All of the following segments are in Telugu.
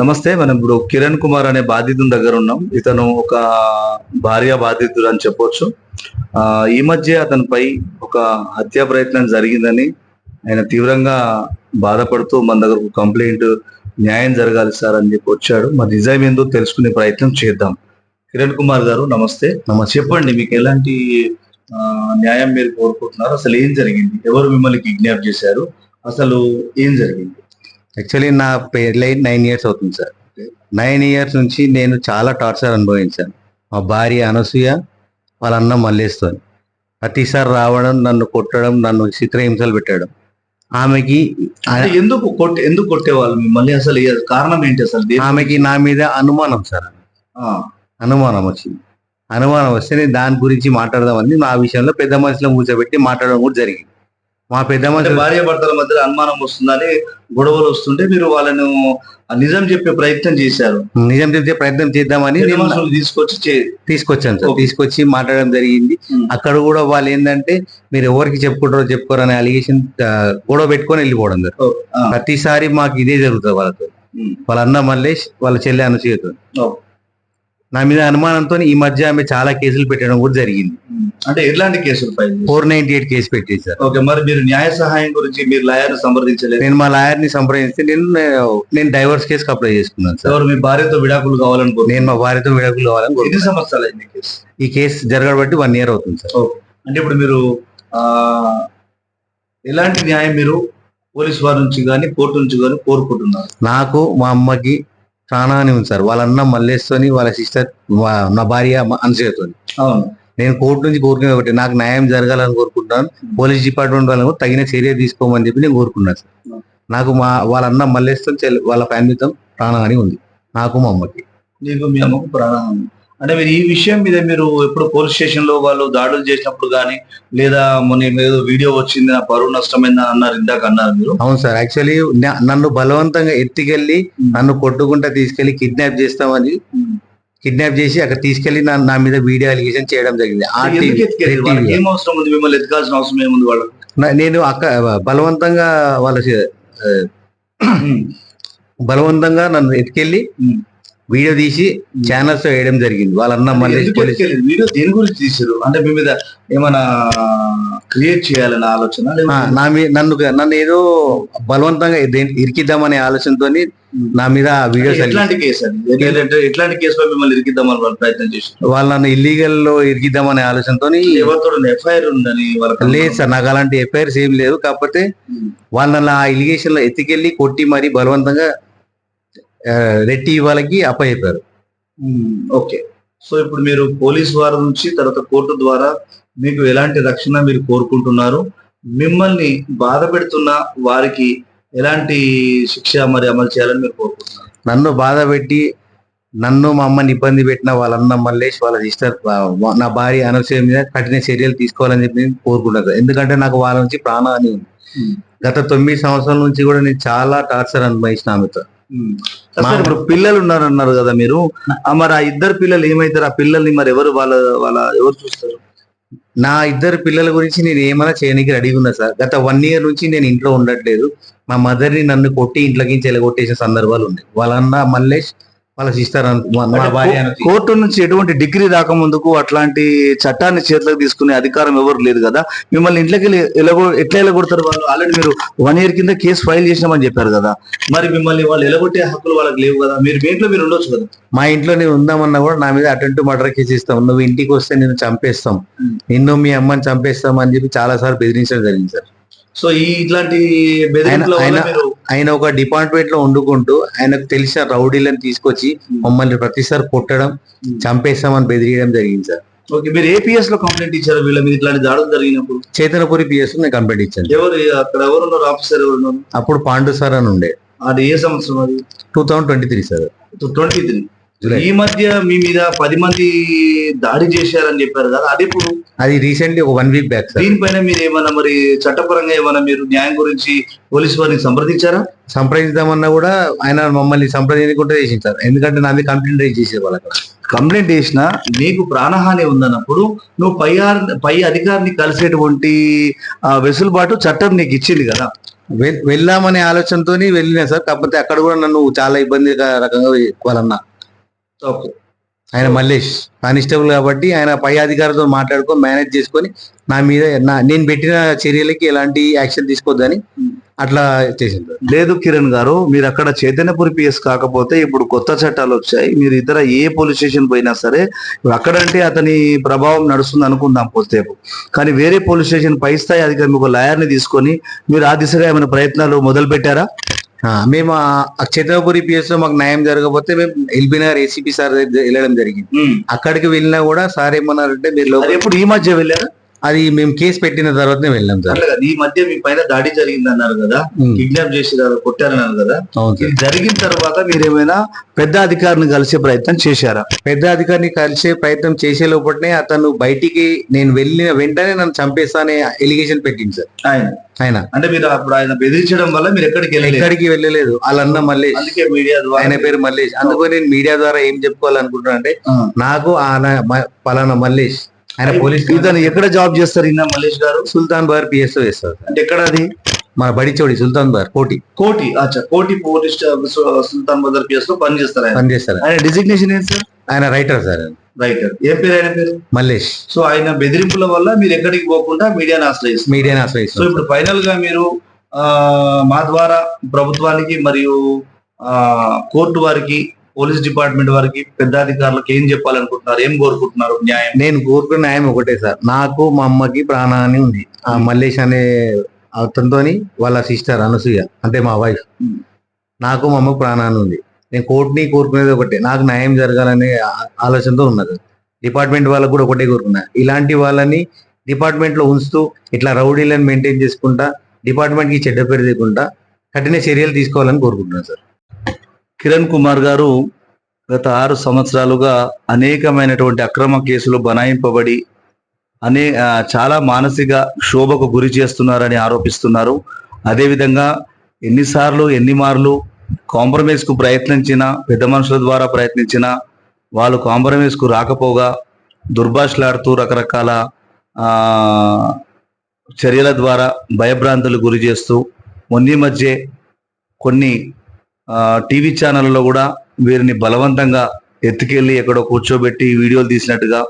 నమస్తే. మనం ఇప్పుడు కిరణ్ కుమార్ అనే బాధితుని దగ్గర ఉన్నాం. ఇతను ఒక భార్య బాధితుడు అని చెప్పొచ్చు. ఈ మధ్య అతనిపై ఒక హత్యా ప్రయత్నం జరిగిందని ఆయన తీవ్రంగా బాధపడుతూ మన దగ్గరకు కంప్లైంట్ న్యాయం జరగాలి సార్ అని చెప్పి వచ్చాడు. మరి నిజం ఏందో తెలుసుకునే ప్రయత్నం చేద్దాం. కిరణ్ కుమార్ గారు నమస్తే. చెప్పండి, మీకు ఎలాంటి న్యాయం మీరు కోరుకుంటున్నారు? అసలు ఏం జరిగింది? ఎవరు మిమ్మల్ని కిడ్నాప్ చేశారు? అసలు ఏం జరిగింది? యాక్చువల్లీ నా పెళ్ళై 9 years అవుతుంది సార్. 9 years నుంచి నేను చాలా టార్చర్ అనుభవించాను. మా భార్య అనసూయ, వాళ్ళ అన్న మల్లేస్తోని ప్రతిసారి రావడం, నన్ను కొట్టడం, నన్ను చిత్రహింసలు పెట్టడం. ఆమెకి ఎందుకు కొట్టేవాళ్ళు మిమ్మల్ని? అసలు కారణం ఏంటి? అసలు ఆమెకి నా మీద అనుమానం సార్. అనుమానం వచ్చింది. అనుమానం వస్తే నేను దాని గురించి మాట్లాడదామని నా విషయంలో పెద్ద మనుషులను కూర్చోబెట్టి మాట్లాడడం కూడా జరిగింది. మా పెద్ద మనుషులు భార్య భర్తల మధ్యలో అనుమానం వస్తుందని గొడవలు వస్తుంటే మీరు వాళ్ళను నిజం చెప్పే ప్రయత్నం చేశారు. నిజం చెప్పే ప్రయత్నం చేద్దామని తీసుకొచ్చాను సార్. తీసుకొచ్చి మాట్లాడడం జరిగింది. అక్కడ కూడా వాళ్ళు ఏంటంటే మీరు ఎవరికి చెప్పుకోరు అనే అలిగేషన్ గొడవ పెట్టుకొని వెళ్ళిపోవడం సార్. ప్రతిసారి మాకు ఇదే జరుగుతుంది వాళ్ళతో. వాళ్ళ అన్న మల్లేష్, వాళ్ళ చెల్లె అనసూయతో నా మీద అనుమానంతో ఈ మధ్య ఆమె చాలా కేసులు పెట్టడం కూడా జరిగింది. అంటే ఎట్లాంటి కేసులు? 498 కేసు పెట్టేశారు. ఓకే, మరి మీరు న్యాయ సహాయం గురించి మీరు లాయర్ సంప్రదించలేదు? నేను మా లాయర్ ని సంప్రదిస్తే నేను డైవర్స్ కేసు అప్లై చేసుకున్నాను సార్. మీ భార్యతో విడాకులు కావాలనుకో? నేను మా భార్యతో విడాకులు కావాలని. ఎన్ని సంవత్సరాలు అయింది కేసు? ఈ కేసు జరగబట్టి 1 year అవుతుంది సార్. అంటే ఇప్పుడు మీరు ఎలాంటి న్యాయం మీరు పోలీసు వారి నుంచి కానీ కోర్టు నుంచి కానీ కోరుకుంటున్నారు? నాకు మా అమ్మకి ప్రాణాన్ని ఉంది సార్. వాళ్ళ అన్న మల్లేస్తోని, వాళ్ళ సిస్టర్ నా భార్య అనసూయతోని. అవును, నేను కోర్టు నుంచి కోరుకునే ఒకటి, నాకు న్యాయం జరగాలని కోరుకుంటున్నాను. పోలీస్ డిపార్ట్మెంట్ వాళ్ళకు తగిన చర్య తీసుకోమని చెప్పి నేను కోరుకున్నాను సార్. నాకు వాళ్ళ అన్న మల్లేస్తో వాళ్ళ ఫ్యామిలీతో ప్రాణహాని ఉంది, నాకు మా అమ్మకి. నీకు మీ అమ్మకు ప్రాణహాని అంటే మీరు ఈ విషయం మీద మీరు ఎప్పుడు పోలీస్ స్టేషన్ లో వాళ్ళు దాడులు చేసినప్పుడు కానీ, లేదా మొన్న ఏదో వీడియో వచ్చింది నా పరువు నష్టమైంది అన్నారు, ఇందాక అన్నారు మీరు? అవును సార్. యాక్చువల్లీ నన్ను బలవంతంగా ఎత్తికెళ్ళి నన్ను కొట్టుకుంటా తీసుకెళ్లి కిడ్నాప్ చేసి అక్కడ తీసుకెళ్లి నా మీద వీడియో అలిగేషన్ చేయడం జరిగింది. ఏం అవసరం ఉంది? మిమ్మల్ని ఎత్తుకాల్సిన అవసరం ఏముంది వాళ్ళకు? నేను బలవంతంగా బలవంతంగా నన్ను ఎత్తుకెళ్ళి వీడియో తీసి ఛానల్స్ లో వేయడం జరిగింది. వాళ్ళన్న మళ్ళీ వీడియో దేని గురించి తీసారు? అంటే మీ మీద ఏమైనా క్రియేట్ చేయాలనే ఆలోచన? నన్ను ఏదో బలవంతంగా ఇరికిద్దామనే ఆలోచనతో నా మీద వీడియోస్. ఎట్లాంటి కేసు అది? ఎట్లాంటి కేసులో మిమ్మల్ని ఇరికిద్దామని ప్రయత్నం చేశారు? వాళ్ళు నన్ను ఇల్లీగల్ లో ఇరికిద్దామనే ఆలోచనతో. ఎవరితో ఎఫ్ఐఆర్ ఉందని? లేదు సార్, నాకు అలాంటి ఎఫ్ఐఆర్స్ ఏం లేదు. కాకపోతే వాళ్ళ ఆ ఇలిగేషన్ లో ఎత్తికెళ్ళి కొట్టి మరి బలవంతంగా రెట్టి వాళ్ళకి అప్పచెప్పారు. ఓకే, సో ఇప్పుడు మీరు పోలీస్ వారి నుంచి తర్వాత కోర్టు ద్వారా మీకు ఎలాంటి రక్షణ మీరు కోరుకుంటున్నారు? మిమ్మల్ని బాధ పెడుతున్న వారికి ఎలాంటి శిక్ష మరి అమలు చేయాలని మీరు కోరుకుంటున్నారు? నన్ను బాధ పెట్టి నన్ను మా అమ్మని ఇబ్బంది పెట్టిన వాళ్ళన్న మల్లేష్, వాళ్ళ సిస్టర్, నా భార్య అనసూయ మీద కఠిన చర్యలు తీసుకోవాలని చెప్పి నేను కోరుకుంటాను. ఎందుకంటే నాకు వాళ్ళ నుంచి ప్రాణహాని ఉంది. గత 9 సంవత్సరాల నుంచి కూడా నేను చాలా టార్చర్ అనుభవించిన ఆమెతో. ఇప్పుడు పిల్లలు ఉన్నారన్నారు కదా మీరు, మరి ఆ 2 పిల్లలు ఏమైతారు? ఆ పిల్లల్ని మరి ఎవరు ఎవరు చూస్తారు? నా 2 పిల్లల గురించి నేను ఏమైనా చేయడానికి రెడీగా ఉన్నా సార్. గత 1 year నుంచి నేను ఇంట్లో ఉండట్లేదు. మా మదర్ ని నన్ను కొట్టి ఇంట్లోకి చెలగొట్టేసిన సందర్భాలు ఉన్నాయి. వాళ్ళ అన్న మల్లేష్, వాళ్ళ సిస్టర్, మా భార్య. కోర్టు నుంచి ఎటువంటి డిగ్రీ రాకముందుకు అట్లాంటి చట్టాన్ని చేతులకు తీసుకునే అధికారం ఎవరు లేదు కదా. మిమ్మల్ని ఇంట్లోకి ఎట్లా ఎలగొడతారు వాళ్ళు? ఆల్రెడీ మీరు 1 year కింద కేసు ఫైల్ చేసినామని చెప్పారు కదా. మరి మిమ్మల్ని వాళ్ళు ఎలగొట్టే హక్కులు వాళ్ళకి లేవు కదా. మీ ఇంట్లో మీరు ఉండొచ్చు కదా. మా ఇంట్లో నేను ఉందామన్నా కూడా నా మీద అటెంప్ట్ మర్డర్ కేసు ఇస్తాం, నువ్వు ఇంటికి వస్తే నేను చంపేస్తాం, నిన్ను మీ అమ్మని చంపేస్తాం అని చెప్పి చాలా సార్లు బెదిరించడం జరిగింది సార్. సో ఇట్లాంటి ఆయన ఒక డిపార్ట్మెంట్ లో వండుకుంటూ ఆయనకు తెలిసిన రౌడీలను తీసుకొచ్చి మమ్మల్ని ప్రతిసారి కొట్టడం, చంపేస్తామని బెదిరియడం జరిగింది సార్. ఓకే, మీరు ఏపీఎస్ లో కంప్లైంట్ ఇచ్చారు వీళ్ళ మీద ఇట్లాంటి దాడులు జరిగినప్పుడు? చైతన్యపురి పిఎస్ లో నేను కంప్లైంట్ ఇచ్చాను. ఎవరు అక్కడ ఎవరున్నారు? ఆఫీసర్ ఎవరున్నారు? అప్పుడు పాండు సార్ అని ఉండే. అది ఏ సంవత్సరం? అది 2023 సార్. 23. ఈ మధ్య మీ మీద 10 మంది దాడి చేశారని చెప్పారు కదా, అది ఇప్పుడు? అది రీసెంట్లీ ఒక 1 week బ్యాక్. దీనిపైన మీరు ఏమన్నా మరి చట్టపరంగా ఏమన్నా మీరు న్యాయం గురించి పోలీసు వారిని సంప్రదించారా? సంప్రదిద్దామన్నా కూడా ఆయన మమ్మల్ని సంప్రదించకుండా చేసింది సార్. ఎందుకంటే నాది కంప్లైంట్ రైజ్ చేసే వాళ్ళకి. కంప్లైంట్ చేసినా నీకు ప్రాణహాని ఉందన్నప్పుడు నువ్వు పై అధికారిని కలిసేటువంటి వెసులుబాటు చట్టం నీకు ఇచ్చింది కదా. వెళ్దామనే ఆలోచనతో వెళ్ళినా సార్. కాకపోతే అక్కడ కూడా నన్ను చాలా రకంగా వాళ్ళన్నా. ఓకే. ఆయన మల్లేష్ కానిస్టేబుల్ కాబట్టి ఆయన పై అధికారితో మాట్లాడుకొని మేనేజ్ చేసుకొని నా మీద నేను పెట్టిన చర్యలకి ఎలాంటి యాక్షన్ తీసుకోవద్దని అట్లా చేసింది. లేదు కిరణ్ గారు, మీరు అక్కడ చైతన్యపురి పిఎస్ కాకపోతే ఇప్పుడు కొత్త చట్టాలు వచ్చాయి. మీరు ఇతర ఏ పోలీస్ స్టేషన్ పోయినా సరే ఇప్పుడు అక్కడంటే అతని ప్రభావం నడుస్తుంది అనుకుందాం కొద్దిసేపు, కానీ వేరే పోలీస్ స్టేషన్ పై స్థాయి అధికారి ఒక లాయర్ని తీసుకొని మీరు ఆ దిశగా ఏమైనా ప్రయత్నాలు మొదలు పెట్టారా? మేము చైతన్యపురి పిఎస్ లో మాకు న్యాయం జరగకపోతే మేము ఎల్బీనగర్ ఏసీపీ సార్ దగ్గర వెళ్ళడం జరిగింది. అక్కడికి వెళ్ళినా కూడా సార్ ఏమన్నారంటే మీరు ఎప్పుడు ఈ మధ్య వెళ్ళారా? అది మేము కేసు పెట్టిన తర్వాతనే వెళ్ళాం సార్. ఈ మధ్య మీ పైన దాడి జరిగింది అన్నారు కదా, కిడ్నాప్ చేసి కొట్టారన్నారు కదా, జరిగిన తర్వాత మీరేమైనా పెద్ద అధికారిని కలిసే ప్రయత్నం చేశారా? పెద్ద అధికారిని కలిసే ప్రయత్నం చేసే లోపలనే అతను బయటికి నేను వెళ్ళిన వెంటనే నన్ను చంపేస్తా అనే ఎలిగేషన్ పెట్టింది సార్ ఆయన. అంటే మీరు అప్పుడు ఆయన బెదిరించడం వల్ల మీరు ఎక్కడికి వెళ్ళలేదు. వాళ్ళన్న మల్లేష్, అందుకే మీడియా ద్వారా ఆయన పేరు మల్లేష్. అందుకని నేను మీడియా ద్వారా ఏం చెప్పుకోవాలనుకుంటున్నా అంటే నాకు పలానా మల్లేష్ ఆయన పోలీస్. ఇతను ఎక్కడ జాబ్ చేస్తారు ఈయన మల్లేష్ గారు? సుల్తాన్ బార్ పిఎస్ చేస్తారు. అంటే ఎక్కడ అది? మన బడిచోడి సుల్తాన్ బార్ కోటి పోలీస్ సుల్తాన్ బజార్ పిఎస్ లో పనిచేస్తారు. ఆయన డిజిగ్నేషన్ ఏంటి సార్? ఆయన రైటర్ సార్. రైటర్. ఏం పేరు ఆయన పేరు? మల్లేష్. సో ఆయన బెదిరింపుల వల్ల మీరు ఎక్కడికి పోకుండా మీడియాని ఆశ్రయిస్తారు. సో ఇప్పుడు ఫైనల్ గా మీరు మా ద్వారా ప్రభుత్వానికి మరియు కోర్టు వారికి, పోలీస్ డిపార్ట్మెంట్ వారికి, పెద్ద అధికారులకు ఏం చెప్పాలనుకుంటున్నారు? ఏం కోరుకుంటున్నారు? న్యాయం. నేను కోరుకున్న న్యాయం ఒకటే సార్. నాకు మా అమ్మకి ప్రాణాన్ని ఉంది. ఆ మల్లేష్ అనే అతనితోని వాళ్ళ సిస్టర్ అనసూయ అంటే మా వైఫ్, నాకు మా అమ్మకి ప్రాణాన్ని ఉంది. నేను కోర్టుని కోరుకునేది ఒకటే, నాకు న్యాయం జరగాలనే ఆలోచనతో ఉన్నది. డిపార్ట్మెంట్ వాళ్ళకు కూడా ఒకటే కోరుకున్నా, ఇలాంటి వాళ్ళని డిపార్ట్మెంట్ లో ఉంచుతూ ఇట్లా రౌడీలను మెయింటైన్ చేసుకుంటా డిపార్ట్మెంట్ కి చెడ్డ పేరు లేకుండా కఠిన చర్యలు తీసుకోవాలని కోరుకుంటున్నాను సార్. కిరణ్ కుమార్ గారు గత 6 సంవత్సరాలుగా అనేకమైనటువంటి అక్రమ కేసులు బనాయింపబడి చాలా మానసిక క్షోభకు గురి చేస్తున్నారని ఆరోపిస్తున్నారు. అదేవిధంగా ఎన్ని మార్లు కాంప్రమైజ్ కు ప్రయత్నించినా, పెద్ద మనుషుల ద్వారా ప్రయత్నించినా వాళ్ళు కాంప్రమైజ్ కు రాకపోగా దుర్భాషలాడుతూ రకరకాల చర్యల ద్వారా భయభ్రాంతులు గురి చేస్తూ మొన్న మధ్య కొన్ని టీవీ ఛానళ్ళలో కూడా వీరిని బలవంతంగా ఎత్తుకెళ్ళి ఎక్కడో కూర్చోబెట్టి వీడియోలు తీసినట్టుగా,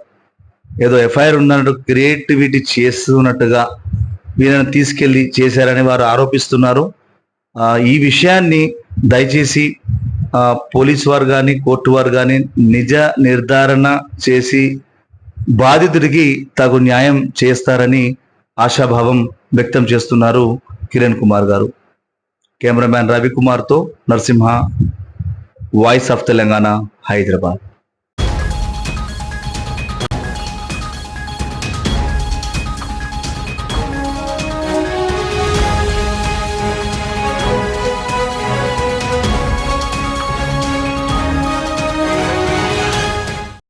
ఏదో ఎఫ్ఐఆర్ ఉన్నట్టు క్రియేటివిటీ చేస్తున్నట్టుగా వీరిని తీసుకెళ్లి చేశారని వారు ఆరోపిస్తున్నారు. ఈ విషయాన్ని దయచేసి పోలీస్ వారు కానీ, కోర్టు వారు కానీ నిజ నిర్ధారణ చేసి బాధితుడికి తగు న్యాయం చేస్తారని ఆశాభావం వ్యక్తం చేస్తున్నారు కిరణ్ కుమార్ గారు. కెమెరామ్యాన్ రవికుమార్తో నరసింహ, వాయిస్ ఆఫ్ తెలంగాణ, హైదరాబాద్.